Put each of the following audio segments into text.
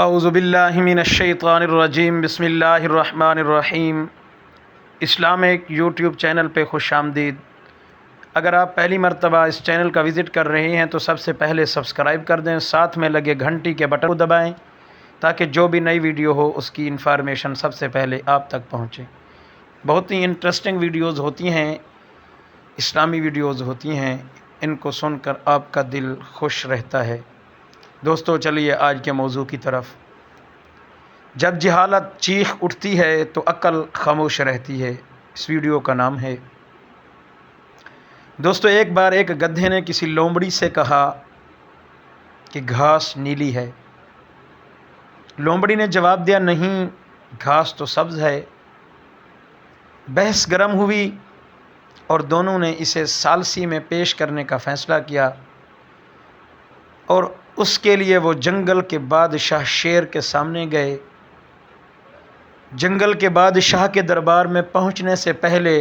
اعوذ باللہ من الشیطان الرجیم، بسم اللہ الرحمن الرحیم۔ اسلامک یوٹیوب چینل پہ خوش آمدید۔ اگر آپ پہلی مرتبہ اس چینل کا وزٹ کر رہے ہیں تو سب سے پہلے سبسکرائب کر دیں، ساتھ میں لگے گھنٹی کے بٹن کو دبائیں تاکہ جو بھی نئی ویڈیو ہو اس کی انفارمیشن سب سے پہلے آپ تک پہنچے۔ بہت ہی انٹرسٹنگ ویڈیوز ہوتی ہیں، اسلامی ویڈیوز ہوتی ہیں، ان کو سن کر آپ کا دل خوش رہتا ہے۔ دوستو چلیے آج کے موضوع کی طرف۔ جب جہالت چیخ اٹھتی ہے تو عقل خاموش رہتی ہے، اس ویڈیو کا نام ہے۔ دوستو ایک بار ایک گدھے نے کسی لومڑی سے کہا کہ گھاس نیلی ہے۔ لومڑی نے جواب دیا، نہیں، گھاس تو سبز ہے۔ بحث گرم ہوئی اور دونوں نے اسے ثالثی میں پیش کرنے کا فیصلہ کیا، اور اس کے لیے وہ جنگل کے بادشاہ شیر کے سامنے گئے۔ جنگل کے بادشاہ کے دربار میں پہنچنے سے پہلے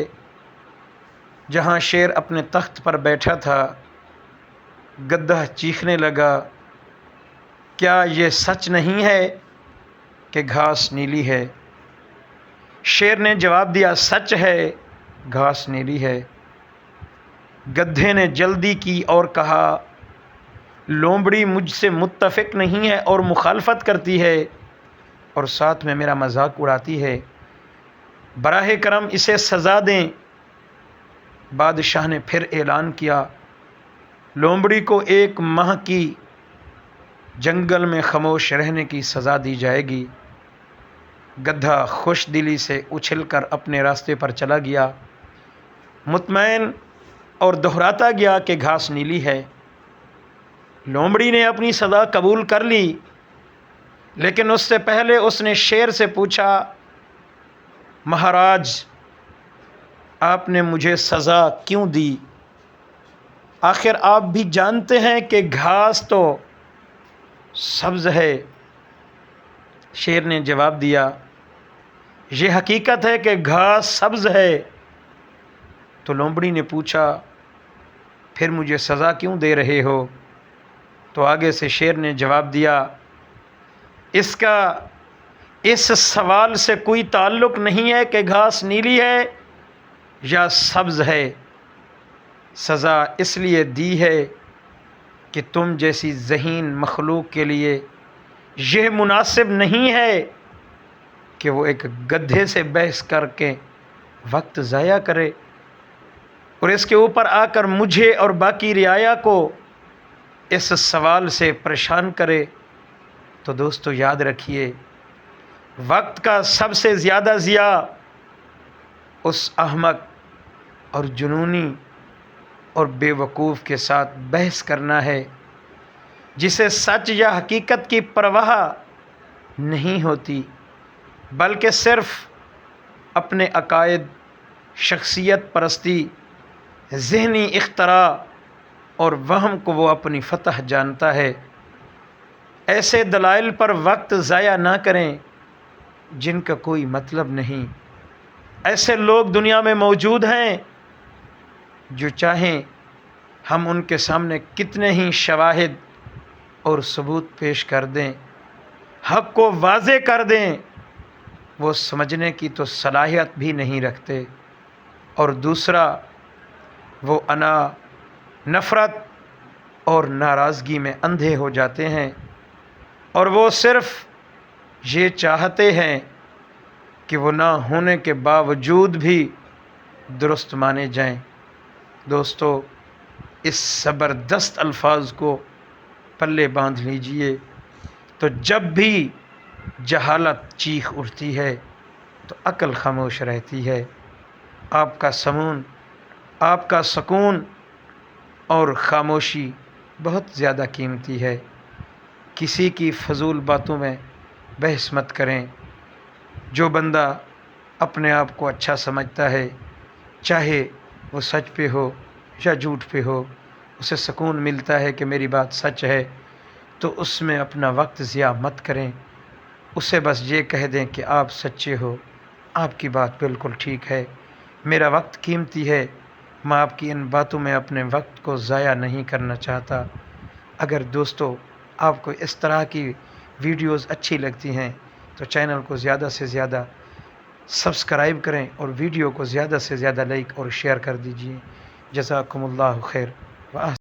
جہاں شیر اپنے تخت پر بیٹھا تھا، گدھا چیخنے لگا، کیا یہ سچ نہیں ہے کہ گھاس نیلی ہے؟ شیر نے جواب دیا، سچ ہے، گھاس نیلی ہے۔ گدھے نے جلدی کی اور کہا، لومڑی مجھ سے متفق نہیں ہے اور مخالفت کرتی ہے اور ساتھ میں میرا مذاق اڑاتی ہے، براہ کرم اسے سزا دیں۔ بادشاہ نے پھر اعلان کیا، لومڑی کو 1 ماہ کی جنگل میں خاموش رہنے کی سزا دی جائے گی۔ گدھا خوش دلی سے اچھل کر اپنے راستے پر چلا گیا، مطمئن اور دہراتا گیا کہ گھاس نیلی ہے۔ لومڑی نے اپنی سزا قبول کر لی، لیکن اس سے پہلے اس نے شیر سے پوچھا، مہاراج، آپ نے مجھے سزا کیوں دی؟ آخر آپ بھی جانتے ہیں کہ گھاس تو سبز ہے۔ شیر نے جواب دیا، یہ حقیقت ہے کہ گھاس سبز ہے۔ تو لومڑی نے پوچھا، پھر مجھے سزا کیوں دے رہے ہو؟ تو آگے سے شیر نے جواب دیا، اس کا اس سوال سے کوئی تعلق نہیں ہے کہ گھاس نیلی ہے یا سبز ہے۔ سزا اس لیے دی ہے کہ تم جیسی ذہین مخلوق کے لیے یہ مناسب نہیں ہے کہ وہ ایک گدھے سے بحث کر کے وقت ضائع کرے اور اس کے اوپر آ کر مجھے اور باقی رعایا کو اس سوال سے پریشان کرے۔ تو دوستو یاد رکھیے، وقت کا سب سے زیادہ ضیاع اس احمق اور جنونی اور بے وقوف کے ساتھ بحث کرنا ہے جسے سچ یا حقیقت کی پرواہ نہیں ہوتی، بلکہ صرف اپنے عقائد، شخصیت پرستی، ذہنی اختراع اور وہم کو وہ اپنی فتح جانتا ہے۔ ایسے دلائل پر وقت ضائع نہ کریں جن کا کوئی مطلب نہیں۔ ایسے لوگ دنیا میں موجود ہیں، جو چاہیں ہم ان کے سامنے کتنے ہی شواہد اور ثبوت پیش کر دیں، حق کو واضح کر دیں، وہ سمجھنے کی تو صلاحیت بھی نہیں رکھتے۔ اور دوسرا، وہ انا، نفرت اور ناراضگی میں اندھے ہو جاتے ہیں، اور وہ صرف یہ چاہتے ہیں کہ وہ نہ ہونے کے باوجود بھی درست مانے جائیں۔ دوستو اس زبردست الفاظ کو پلے باندھ لیجئے۔ تو جب بھی جہالت چیخ اٹھتی ہے تو عقل خاموش رہتی ہے۔ آپ کا سمون، آپ کا سکون اور خاموشی بہت زیادہ قیمتی ہے۔ کسی کی فضول باتوں میں بحث مت کریں۔ جو بندہ اپنے آپ کو اچھا سمجھتا ہے، چاہے وہ سچ پہ ہو یا جھوٹ پہ ہو، اسے سکون ملتا ہے کہ میری بات سچ ہے، تو اس میں اپنا وقت ضیاع مت کریں۔ اسے بس یہ کہہ دیں کہ آپ سچے ہو، آپ کی بات بالکل ٹھیک ہے، میرا وقت قیمتی ہے، میں آپ کی ان باتوں میں اپنے وقت کو ضائع نہیں کرنا چاہتا۔ اگر دوستو آپ کو اس طرح کی ویڈیوز اچھی لگتی ہیں تو چینل کو زیادہ سے زیادہ سبسکرائب کریں اور ویڈیو کو زیادہ سے زیادہ لائک اور شیئر کر دیجیے۔ جزاکم اللہ خیر۔